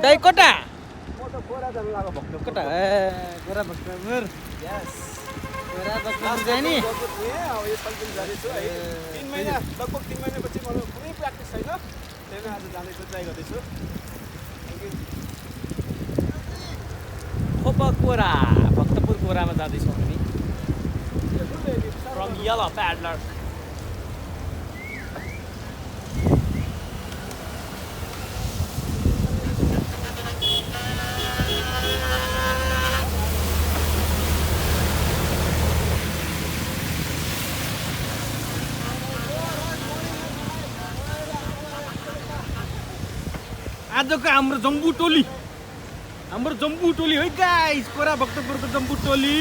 दाइ कता म त गोरा जानु लाग्यो भक्तपुर कता ए गोरा भक्तपुर यस गोरा भक्तपुर जाने नि अब यो साइकल जाँदैछु है 3 महिना लगभग 3 महिनापछि मलाई कुनै प्र्याक्टिस छैन त्यही भएर आज जाँदैछु ट्राई गर्दैछु खोपकोरा भक्तपुर कोरामा जाँदैछौँ हामी फ्रम यल्लो प्याडलर आजको हाम्रो जम्बू टोली है गाइस कोरा भक्तपुरको जम्बू टोली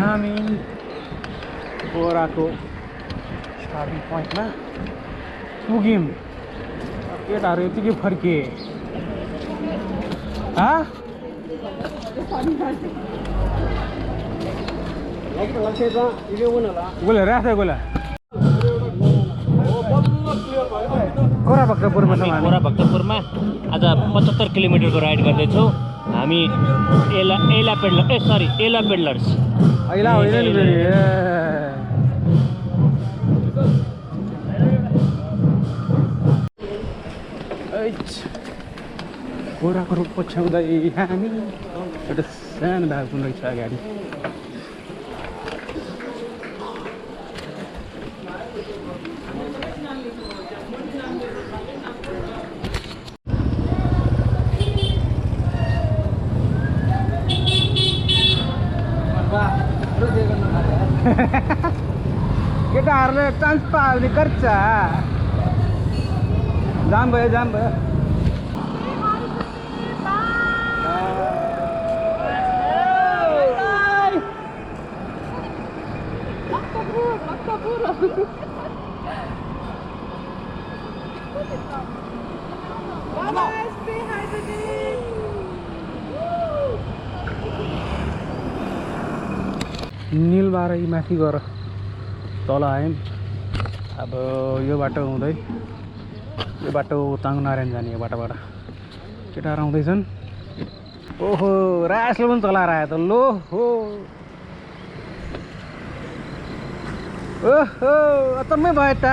हामी कोराको स्टार्टिङ पोइन्टमा पुग्यौँ केटाहरू यतिकै फर्किए गोला राख्छ गोला कोरा भक्तपुरमा छौँ हामी कोरा भक्तपुरमा आज 75 किलोमिटरको राइड गर्दैछौँ हामी एला पेडलर्स ऐला होइन नि फेरि कोराको रुख पछ्याउँदै हामी एउटा सानो भाग पनि रहेछ अगाडि केटाहरूले चान्स पायो भने गर्छ जाम भयो निलबारै माथि गएर तल आयौँ अब यो बाटो हुँदै यो बाटो ताङनारायण जाने यो बाटोबाट केटाहरू आउँदैछन् ओहो रासले पनि चलाएर आयो त लो हो ओहो अचम्मै भयो त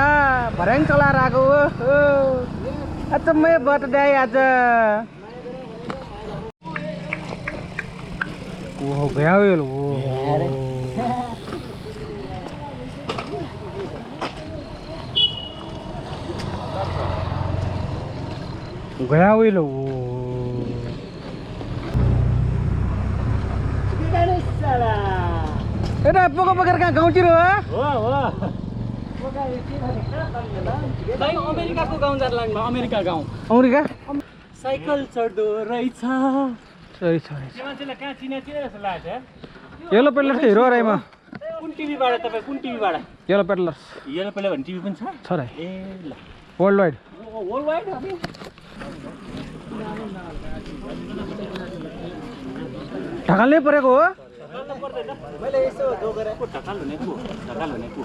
भर्याङ चलाएर आएको ओहो अचम्मै भयो त दाइ आज ओहो गया गया लो एटा पोको पकेर कहाँ गाउँतिर हो अमेरिकाको गाउँ जान लाग्नु अमेरिका साइकल चढ्दो रहेछ मान्छेलाई कहाँ चिनेको जस्तो लाग्छ येलो पेडलर्स हिरो राईमा कुन टिभीबाट तपाईँ कुन टिभीबाट येलो पेडलर्स भन्ने टिभी पनि छ र ए ल वर्ल्ड वाइड ढकाल्नै परेको हो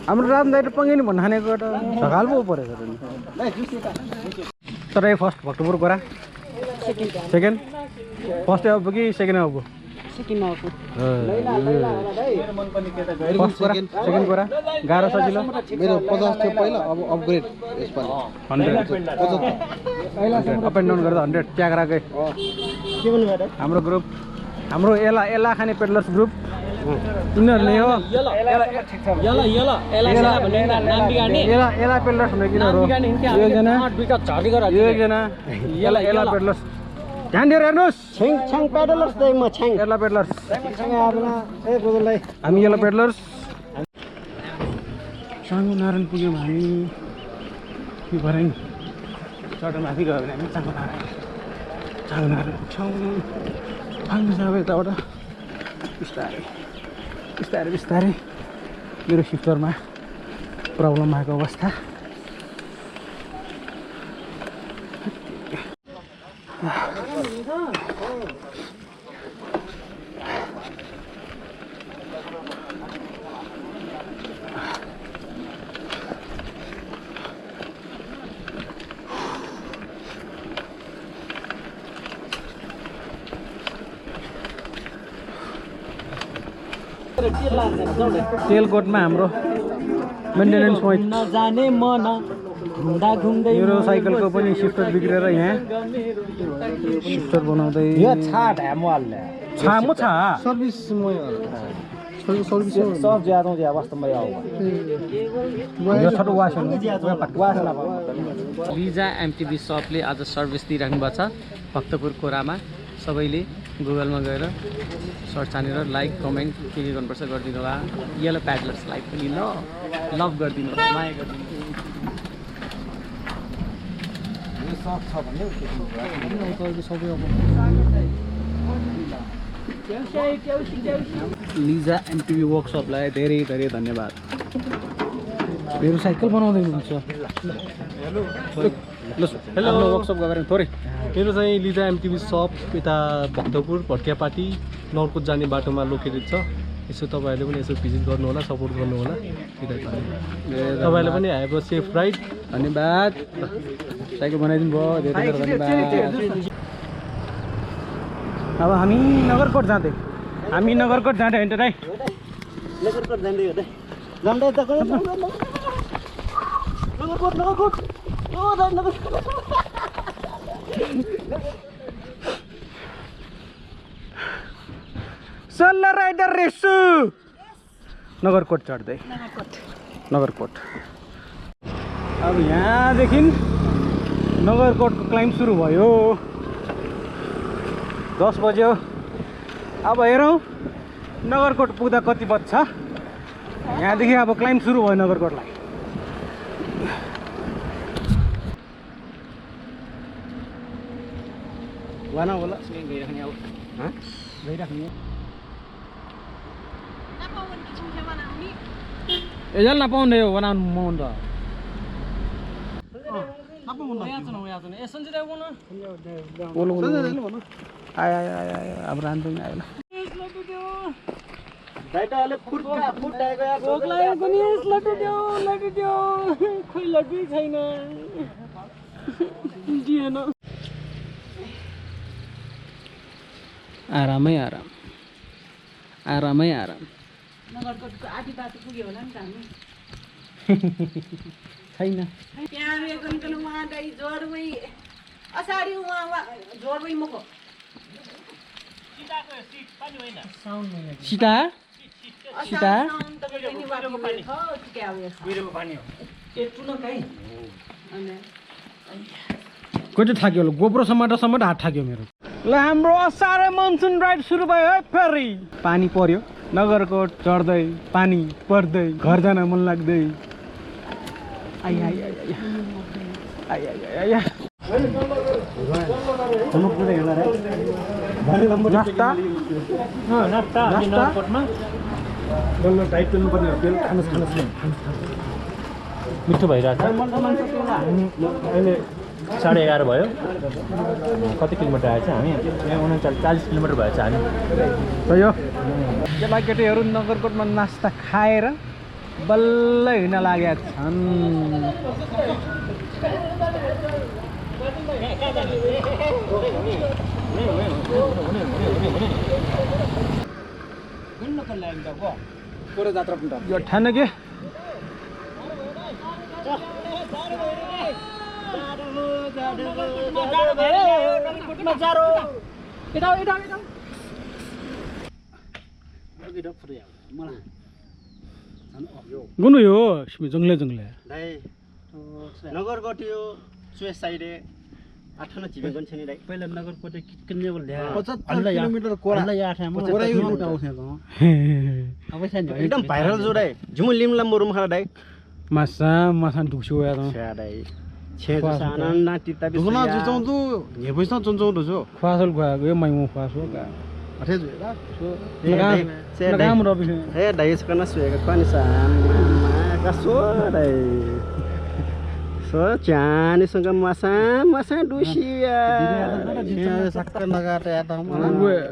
हाम्रो राम दाइ त पङ्गे नि भन्नु हानेको ढकाल पो परेको तर फर्स्ट भक्तपुर गोरा सेकेन्ड फर्स्ट अब कि सेकेन्ड अब सेकेन्ड गोरा गाह्रो सजिलो मेरो 50 थियो पहिला अब अपग्रेड यसपालि 100 अप एन्ड डाउन गर्दा 100 त्याग राखे के भन्नु भयो हाम्रो ग्रुप हाम्रो एला खाने पेडलर्स ग्रुप यिनीहरूले हो एला पेडलर्स भनेको यिनीहरू एकजना एला पेडलर्स ध्यान दिएर हेर्नुहोस् छ्याङ पेडलर्स एला पेडलर्स हामी एला पेडलर्स चाङ्गो नारायण पुग्यौँ हामी के भर्याङ चट्टा माथि गयो भने हामी चाङ्गो नारायण फाल्नु छ अब यताबाट बिस्तारै मेरो सिफ्टरमा प्रब्लम आएको अवस्था तेलकोटमा हाम्रो मेन्टेनेन्स पोइन्ट नजाने मन घुम्दा घुम्दै मेरो साइकलको पनि सिफ्टर बिग्रेर यहाँ सिफ्टर बनाउँदै यो छाट हमवालले छामो छ सर्भिस म सर्भिस सब ज्यादा ज्यादा वास्तवमा आउँछ यो छोटो वासन लिजा एमटिभी शपले आज सर्भिस दिइराख्नु भएको छ भक्तपुर कोरामा सबैले गुगलमा गएर सर्च हानेर लाइक कमेन्ट के गर्नुपर्छ गरिदिनु होला येलो प्याडलर्सलाई पनि लभ गरिदिनु होला माया गरिदिनु लिजा एमटिभी वर्कसपलाई धेरै धेरै धन्यवाद मेरो साइकल बनाउँदै हुनुहुन्छ हेलो वर्कसप गएर थोरै मेरो चाहिँ लिजा एमटिभी सप यता भक्तपुर भट्कियापाटी नौरकोट जाने बाटोमा लोकेटेड छ यसो तपाईँहरूले पनि यसो भिजिट गर्नु होला सपोर्ट गर्नु होला तपाईँहरूले पनि हेभ अ सेफ राइड धन्यवाद साइकल बनाइदिनु भयो धेरै धेरै धन्यवाद अब हामी नगरकोट जाँदै हिँड्दै दाइ नगरकोट जाँदै हो दाइ जाँदै त नगरकोट ओ दाइ नगरकोट सोलो राइडर रेसु नगरकोट चढ्दै नगरकोट अब यहाँदेखि नगरकोटको क्लाइम्ब सुरु भयो 10 बज्यो अब हेरौँ नगरकोट पुग्दा कति बज्छ यहाँदेखि अब क्लाइम्ब सुरु भयो नगरकोटलाई वाना होला गइराख्ने अब गइराख्ने एजल नपाउने हो बनाउनु मन त आयो अब रान्छु नि आयो खोइ लड्डु छैन दिएन आरामै आराम आरामै आराम नगरकोटको आधी बाटो पुग्यो होला नि त हामी छैन त्यहाँ गइकन उहाँ दाइ जोरमै असाडी उहाँ जोरमै मको सीता सीता कति थाक्यो होला गोप्रो समाटसम्म हात थाक्यो मेरो ल हाम्रो असारे मनसुन राइड सुरु भयो है फेरि पानी पर्यो नगरकोट चढ्दै पानी पर्दै घर जान मन लाग्दै मिठो भइरहेछ अहिले 11:30 भयो कति किलोमिटर आएछ हामी यहाँ 40 किलोमिटर भएछ हामी यो केटाकेटीहरू नगरकोटमा नास्ता खाएर बल्ल हिँड्न लागेका छन् यो ठान के गुनु यो जंगले जंगले नगरकोट यो स्वेस साइड 8 जिबे गन्छ नि दाइ पहिला नगरकोट किन्ने बोल 50 किलोमिटर कोरा कोरा यो रुट आउँछ अब एकदम भाइरल जो दाइ झुम लिमलम रुम खा दाइ मासा मासा ढुक्छु या त दाइ छे साना नाति त दुना जुचौं ने पैसा चौं दो फासल गयो यो माइमो फासो का अथे जो लगाम रबि हे दाइ सकना सुएगा पानी सा का सो दाइ च्यानीसँग मसा डुसिया सक्क लगाटे या त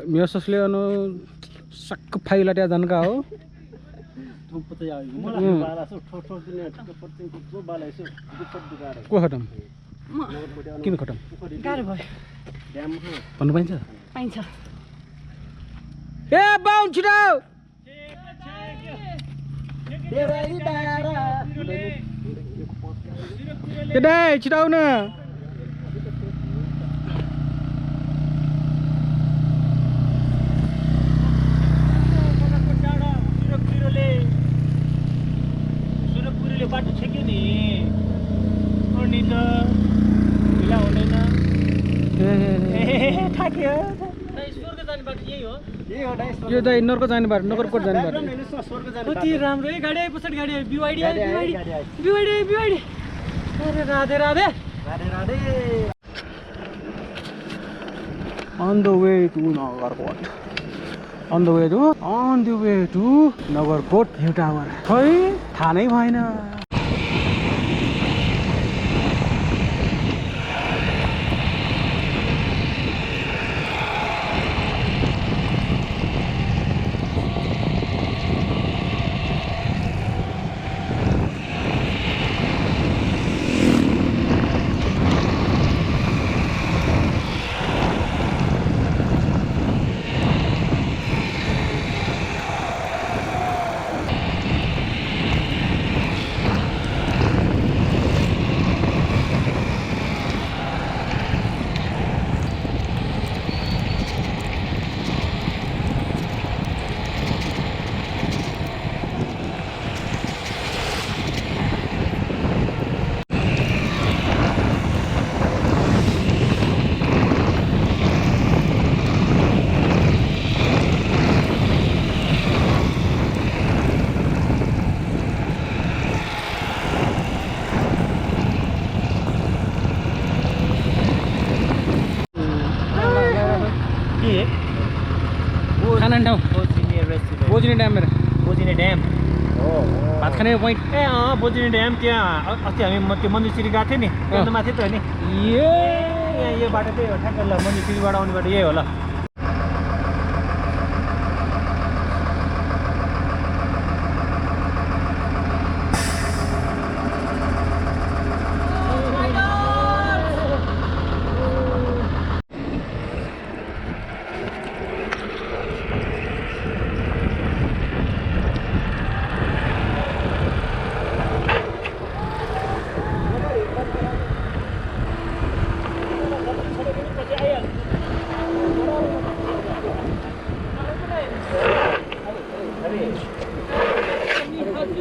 मेसोसले अनु सक्क फाइला त्या जनका हो को खटम किन खटम गाह्रो भयो भन्नु पाइन्छ पाइन्छ ए बाउन छिटो केटा छिटो आउन सुरपुरीले बाटो छेक्यो नि अनि त ढिला हुँदैन थाक्यो स्वर्ग जाने बाटो यही हो यो दाइ नगरकोट जाने बाटो नगरकोट जाने बाटो कति राम्रो है गाडी पछाडि गाडी बिवाडी बिवाडी अरे Radhe Radhe Radhe Radhe on the way to Nagarkot on the way to Nagarkot view tower है थाहा नै भएन खाना ठाउँ बोजिने ड्याम मेरो बोजिने ड्याम भात खाने पोइन्ट ए बोजिने ड्याम त्यहाँ अस्ति हामी त्यो मन्दिरसिरी गएको थियो नि त्यो माथि त हो नि यहाँ यो बाटो त्यही हो ठ्याक्क ल मन्दिरसिरीबाट आउने बाटो यही हो ल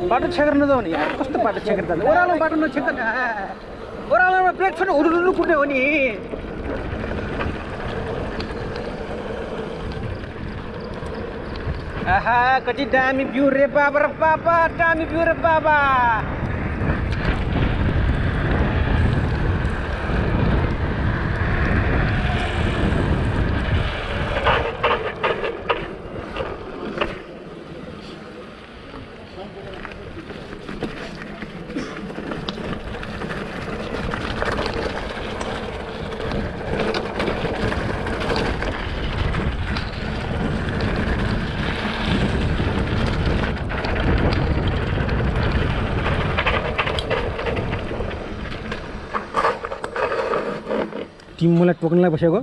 बाटो छेकेर नजाउने यार कस्तो बाटो छेकेर जान्छ ओह्रालो बाटो नछेक्दैन ओह्रालोमा ब्रेक छोड्नु हुडुडुडु कुट्ने हो नि आहा कति दामी भ्यू रे बाबा र बाबा दामी भ्यू रे बाबा तिमी मलाई टोक्नलाई बसेको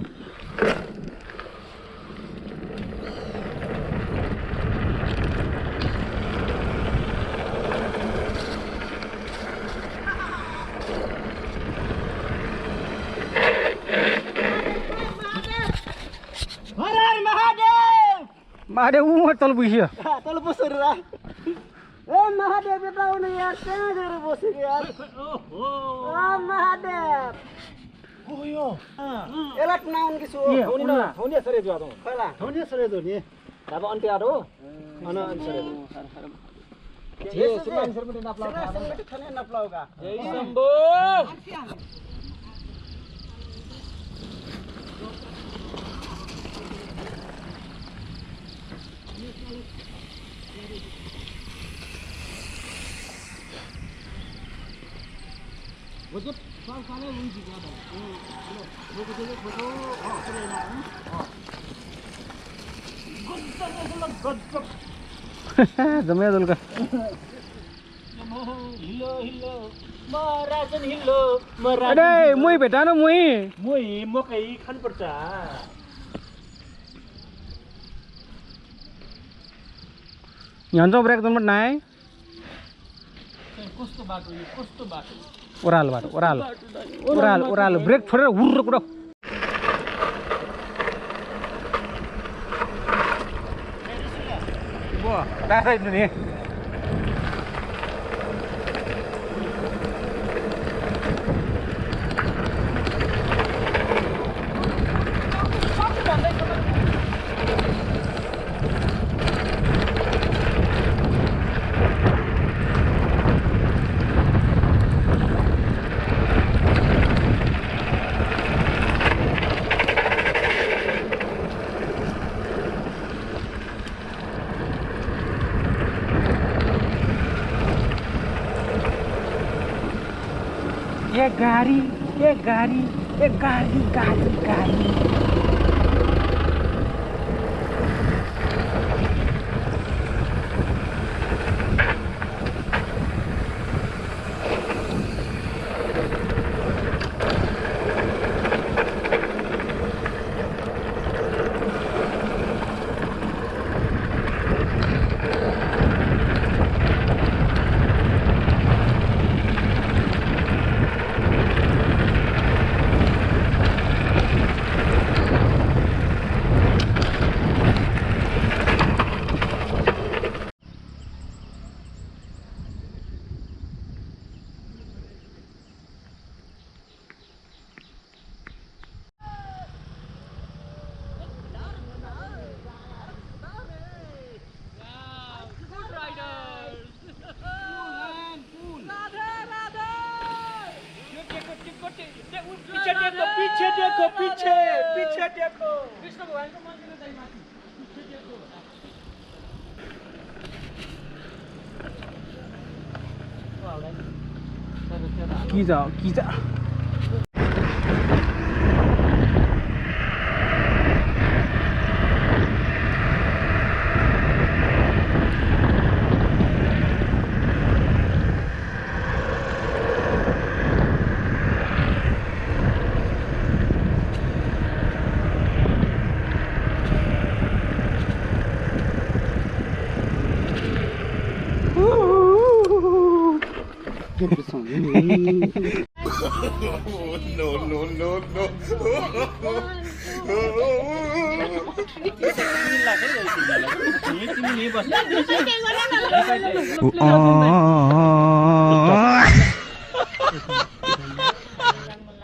महादेव तल पुग्यो तल बसेर ए महादेव बेटा आउनु यार कहाँ गएर बसेको यार महादेव यो एलर्ट नाउन किसो होनी सरे जो आतो खला होनी सरे जो नि अब अन्ते आरो अन सरे ये सुमान सर पनि नपलाउ खाने नपलाउगा जय शंभो जम्मै दलका अरे मुई भेटा न मुई मकै खानुपर्छ यहाँ जाउँ ब्रेक एकदम नाइ कस्तो बाटो यो कस्तो बाटो ओह्रालो बाटो ओह्रालो ब्रेक छोडेर हुर्र कुरो नि ये गाड़ी पीछे देखो पीछे देखो कृष्ण भगवान को मंदिर है माथि पीछे देखो की जा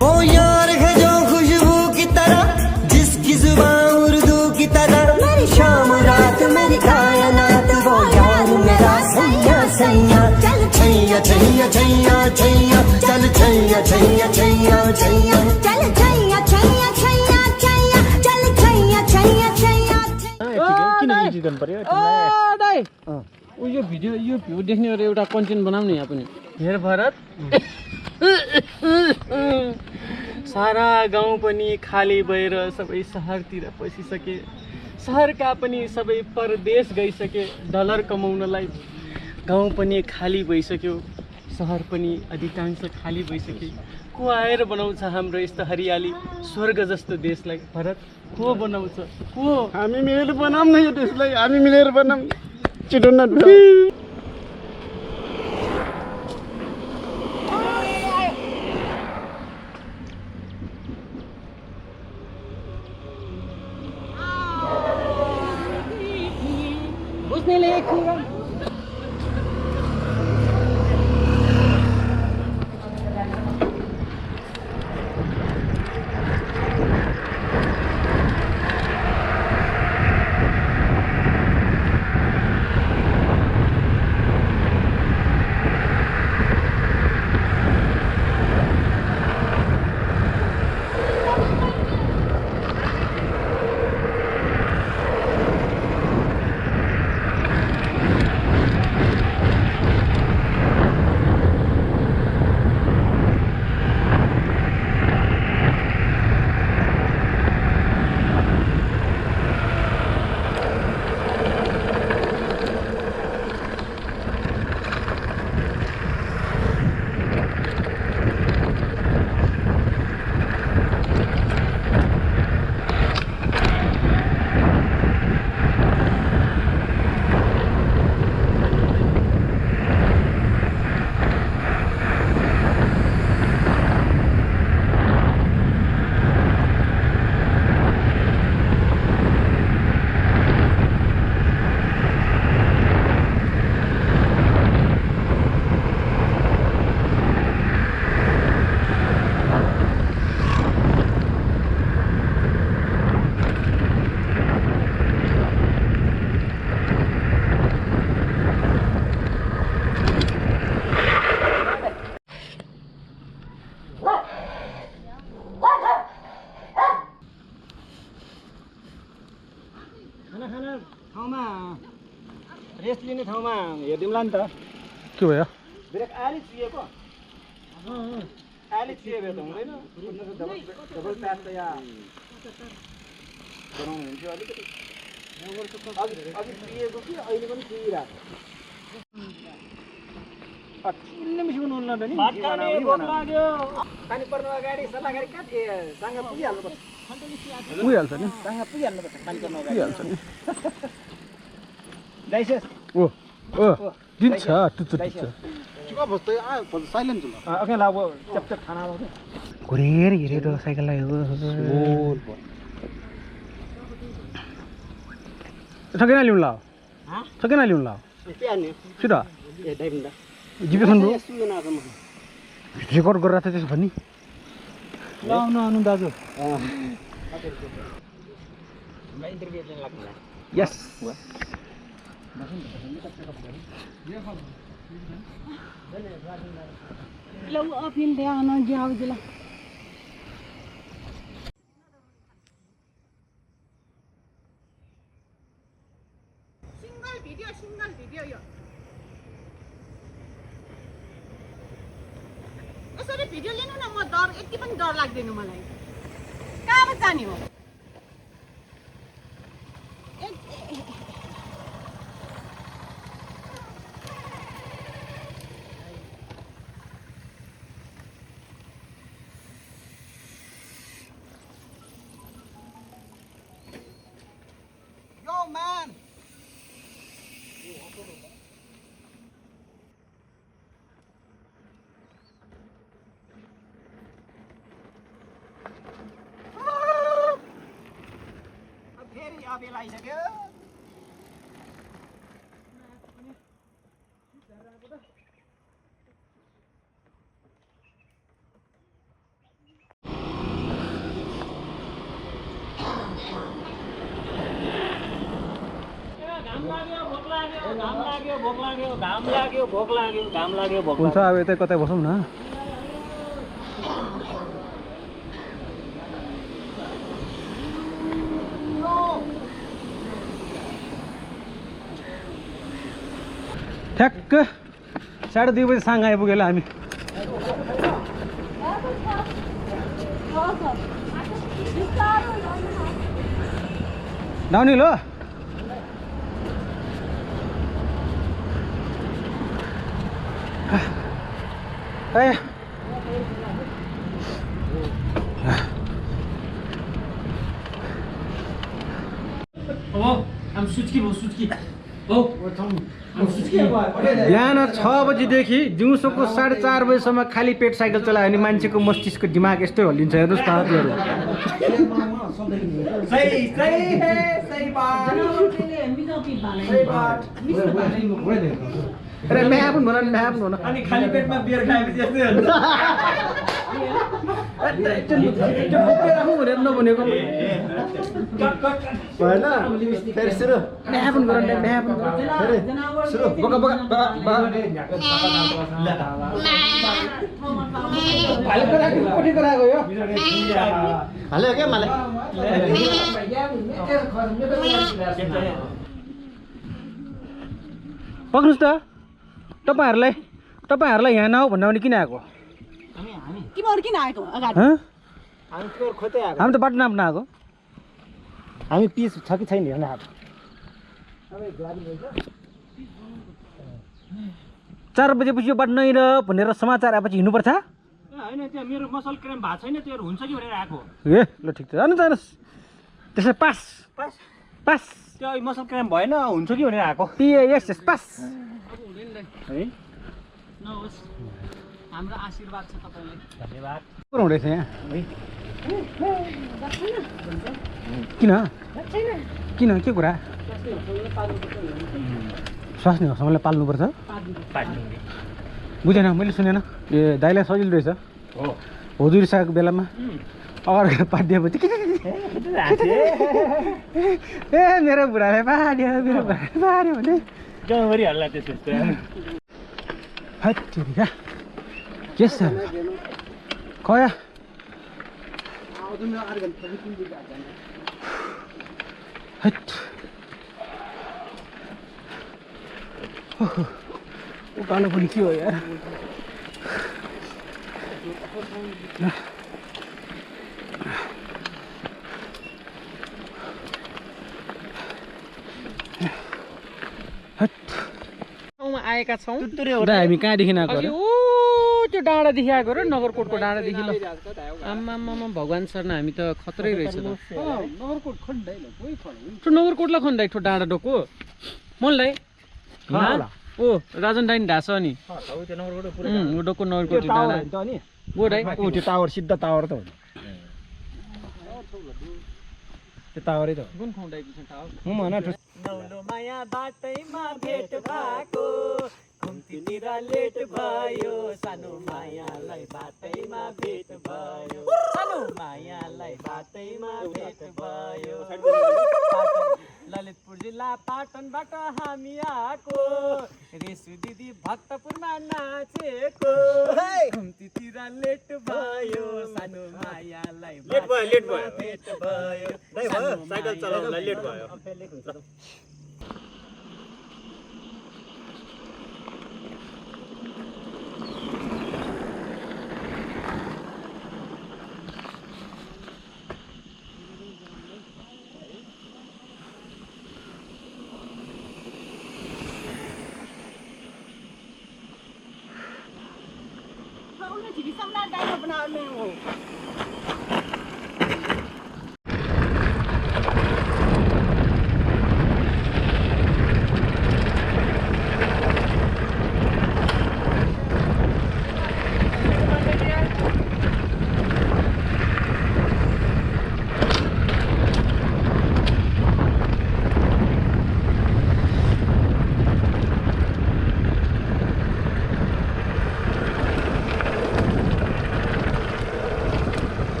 वो यार है जो खुशबू की तरह जिसकी जुबान उर्दू की तरह मेरी शाम रात मेरी कायनात वो यार मेरा सैया सैया चल छैया छैया छैया छैया चल छैया छैया छैया छैया चल छैया छैया छैया छैया चल छैया छैया छैया किन एडिट गर्नु पर्यो दाइ यो भ्यू देख्ने गरी एउटा कन्टेन्ट बनाउने यहाँ पनि हेर भरत सारा गाउँ पनि खाली भएर सबै सहरतिर पसिसके सहरका पनि सबै परदेश गइसके डलर कमाउनलाई गाउँ पनि खाली भइसक्यो सहर पनि अधिकांश खाली भइसके को आएर बनाउँछ हाम्रो यस्तो हरियाली स्वर्ग जस्तो देशलाई भरत को बनाउँछ को हामी मिलेर बनाऊँ न यो देशलाई हामी मिलेर बनाऊँ छिटो न ठाउँमा हेरिदिउँला नि त के भयो ब्रेक आली चुहिएको आली चुहिएको त हुँदैन डबल प्याच त यहाँ बनाउनु हुन्छ अलिकति अघि चुहिएको कि अहिले पनि चुहिरहेको चिल्ले मिसिको नुन नदिने पानी पर्नु अगाडि सल्लाहकारी कहाँ थिए सँग पुगिहाल्नुपर्छ पुगिहाल्छ नि सँग पुगिहाल्नुपर्छ पानी पर्नु अगाडि पुगिहाल्छ नि लाइसेन्स ओ दिन्छ टुच्चो साइलेन्ट ओके ल अब चपचप खाना आउँछ घुरेर हेरेर साइकललाई सकेन ल्याउनु ल सकेन ल्याउनु ल के हान्ने छिटो ए ड्राइभिङ दा जिपेसन ब्रो सुन आएको म रेकर्ड गरेर त्यसो भन्ने ल आउनु दाजु इन्टरभ्यू दिन लाग्छ यस लौ अफिल दे आउन जाऊ दिला सिंगल भिडियो यो यसरी भिडियो लिनु न म डर यति पनि डर लाग्दैन मलाई कहाँ जाने हो बेल आइसक्यो हुन्छ अब यतै कतै बसौँ न ठ्याक्क 2:30 बजे सँग आइपुगेला हामी डाउनी लो ए बिहान 6 बजीदेखि दिउँसोको 4:30 बजीसम्म खाली पेट साइकल चलायो भने मान्छेको मस्तिष्क दिमाग यस्तै हल्लिन्छ हेर्नुहोस् त हातहरू अरे म्याप भन म्याप भन अनि खाली पेटमा बियर खाएपछि यस्तै हुन्छ राखौँ भनेर नभनेको भएन फेरि सुरु म्याप गर म्याप सुरु बका बका भालेको राख्यो कोठीको राख्यो यो हाल्यो क्या मलाई पक्नुस् त तपाईहरुलाई यहाँ नआऊ भन्दा पनि किन आएको तिमीहरु किन आएको अगाडि हामी चोर खोज्दै आएको हामी त बाटो नाप्न आएको हामी पिस छ कि छैन हेर्न आएको 4 बजेपछि यो बाटो नै र भनेर समाचार आएपछि हिँड्नुपर्छ हैन त्यो मेरो मसल क्राम भएको छैन त्यो हुन्छ कि भनेर आएको ए ल ठिक छ जानुहोस् त्यसै पास पास पास त्यो मसल क्राम भएन हुन्छ कि भनेर आएको पिएस पास है नहोस् हाम्रो आशीर्वाद छ तपाईलाई धन्यवाद के हुँदैछ यहाँ किन के कुरा स्वास्नी घरसँगलाई पाल्नुपर्छ बुझेन मैले सुनेन ए दाइलाई सजिलो रहेछ हुजुरी सागको बेलामा अगाडि पाडिदिएपछि ए मेरो बुढाले पाड्यो मेरो बुढाले पाड्यो भने गाउँभरि हल्ला त्यस्तो हत्तेरिका के छ कया हट उकालो पनि के हो यार ठाउँमा आएका छौँ हामी कहाँदेखि आएको रे त्यो डाँडादेखि आएको र नगरकोटको डाँडादेखि ल आम्मामा भगवान् शरण हामी त खतरै रहेछ त नगरकोट खण्डाइ नगरकोटलाई खण्डाइ ठो डाँडा डोको मनलाई ओ राजन डाइन ढाँस नि डोको नगरकोट डाँडा गोडाइ ऊ त्यो टावर सिद्ध टावर त हो त्यो टावरै त कुन खुवाउँदाको छ टावर नौलो माया बाटैमा भेट भएको घुम्तीतिर लेट भयो सानो मायालाई बाटैमा भेट भयो सानो मायालाई बाटैमा भेट भयो ललितपुर जिल्ला पाटनबाट हामी आएको रेसु दिदी भक्तपुरमा नाचेको घुम्तीतिर लेट भयो सानो मायालाई बाटैमा भेट भयो साइकल चलाउनलाई लेट भयो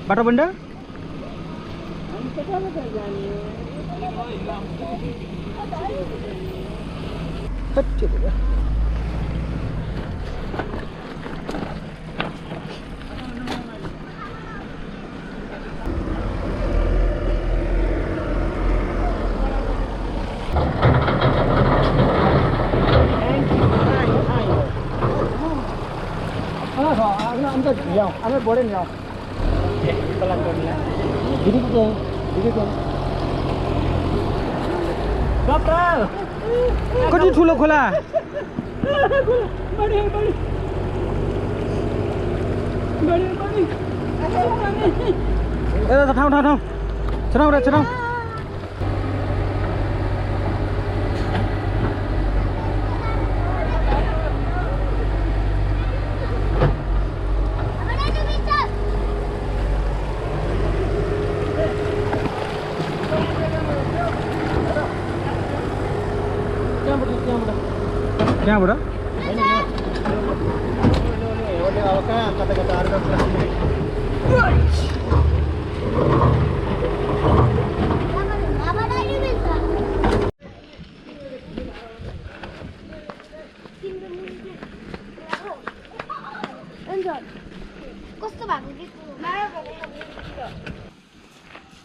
बाटो बन्डा कति ठुलो खोला ठाउँ ठाउँ ठाउँ छिराउ र छिराउ त्यहाँबाट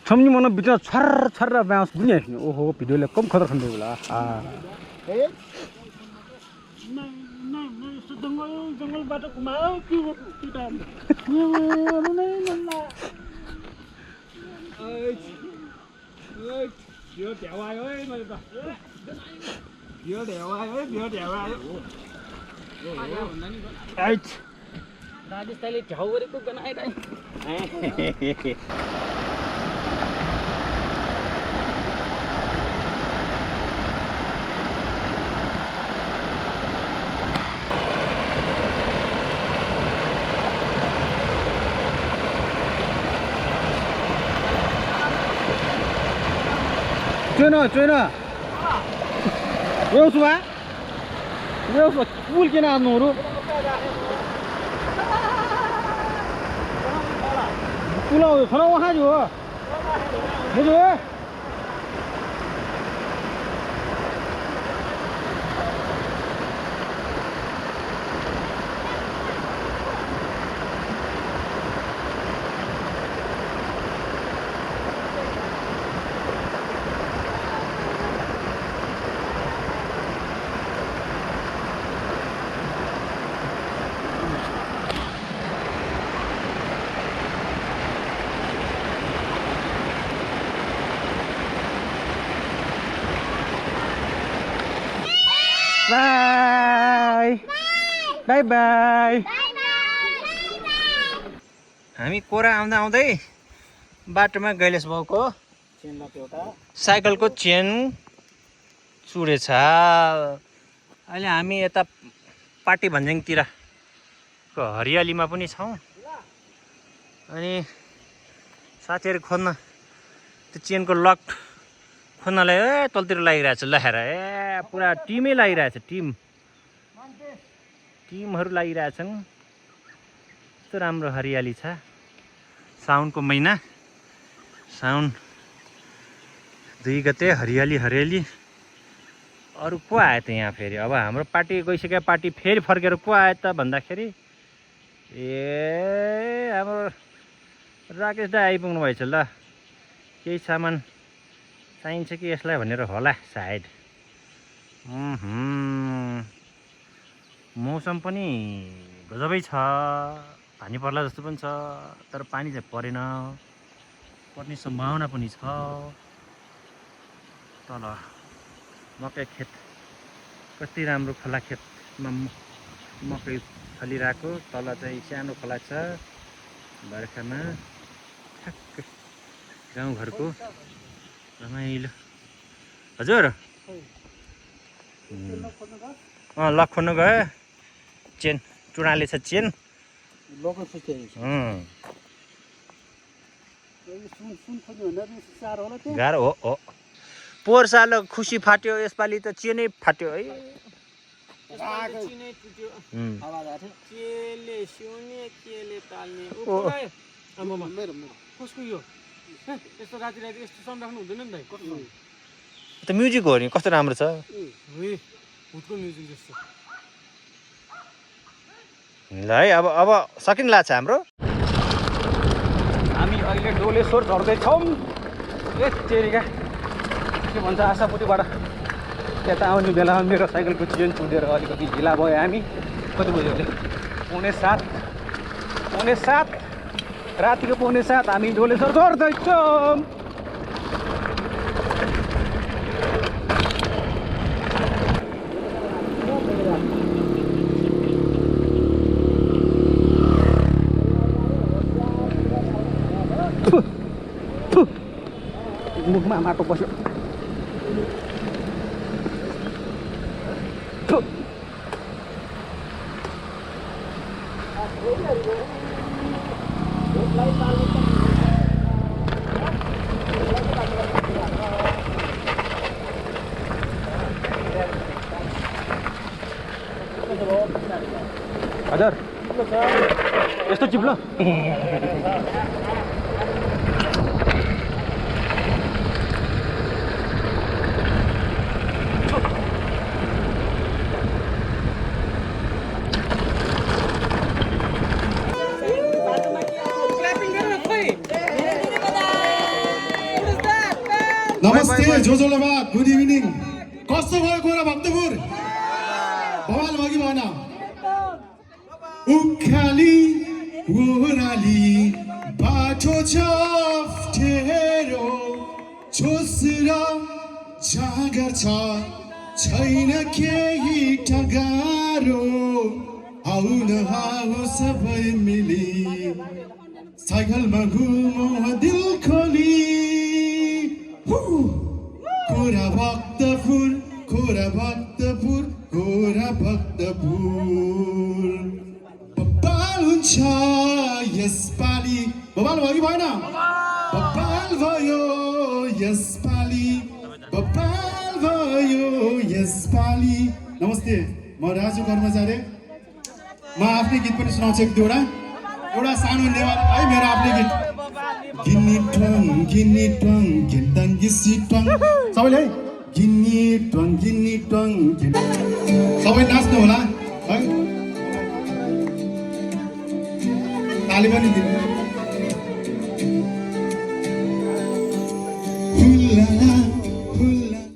सम्झी मन भित्र छर छर बाँस गुनिहाल्ने ओहो भिडियोले कम खतरा खाँदै होला जङ्गल बाटो घुमाओ राजेशले झ्याउ गरेको बनाइरहे Cuina. Yo suba. Pool kena nuru. Pulau, sana wahai juga. By by by. हामी कोरा आउँदा आउँदै बाटोमा गैलेश बाउको साइकलको चेन चुडेछ। अहिले हामी यता पाटी भन्ज्याङतिरको हरियालीमा पनि छौँ। अनि साथीहरू खोज्न त्यो चेनको लक खोज्नलाई तलतिर लागिरहेछ लखेर पुरा टिमै लागिरहेछ। टिमहरू लागिरहेछन्। कस्तो राम्रो हरियाली छ। साउनको महिना, साउन 2 गते हरियाली। अरू को आयो त यहाँ फेरि? अब हाम्रो पार्टी गइसक्यो। पार्टी फेरि फर्केर को आयो त भन्दाखेरि हाम्रो राकेश दा आइपुग्नु भएछ। ल केही सामान चाहिन्छ कि यसलाई भनेर होला सायद। मौसम पनि गजबै छ। पानी पर्ला जस्तो पनि छ, तर पानी चाहिँ परेन। पर्ने सम्भावना पनि छ। तल मकै खेत कति राम्रो खोला खेतमा मकै फलिरहेको। तल चाहिँ सानो खोला छ बर्खामा। ठ्याक्क गाउँघरको रमाइलो। हजुर लक खोज्नु गयो। चेन चुडाले छ चेन। गाह्रो हो। पोहोर साल खुसी फाट्यो, यसपालि त चेनै फाट्यो है। त म्युजिक हो नि, कस्तो राम्रो छ। ल है अब सकिन लाग्छ हाम्रो। हामी अहिले डोलेश्वर झर्दैछौँ। तेरिका के भन्छ आशापुटीबाट यता आउने बेलामा मेरो साइकलको चेन चुडेर अलिकति ढिला भयो। हामी कति बज्यो अहिले? 6:45 रातिको 6:45 हामी डोलेश्वर झर्दैछौँ। मुखमा माटो बस्यो। हजुर यस्तो चिप्लो। नमस्ते जोजोलाबा, गुड इभिनिङ। कस्तो भयो गोरा भक्तपुर? बवाल भयो कि भएन? उखाली ओह्राली बाटो छ अप्ठ्यारो, छोसरा जागर छ छैन केही टगारो। आउन आऊ सबै मिली साइकलमा घुमौँ दिल खोली। गोरा भक्तपुर, गोरा भक्तपुर, गोरा भक्तपुर। बब्बाल हुन्छ यसपालि। बब्बाल भयो कि भएन? बब्बाल भयो यसपालि, बब्बाल भयो यसपालि। नमस्ते, म राजु कर्मचारी। म आफ्नै गीत पनि सुनाउँछु एक दुईवटा। एउटा सानो नेवार है मेरो आफ्नै गीत। गिनी ट्वाङ गिन्ताङ गिसी ट्वाङ सबैले गिनी ट्वाङ सबै नाच्नु होला है ताली पनि दिनु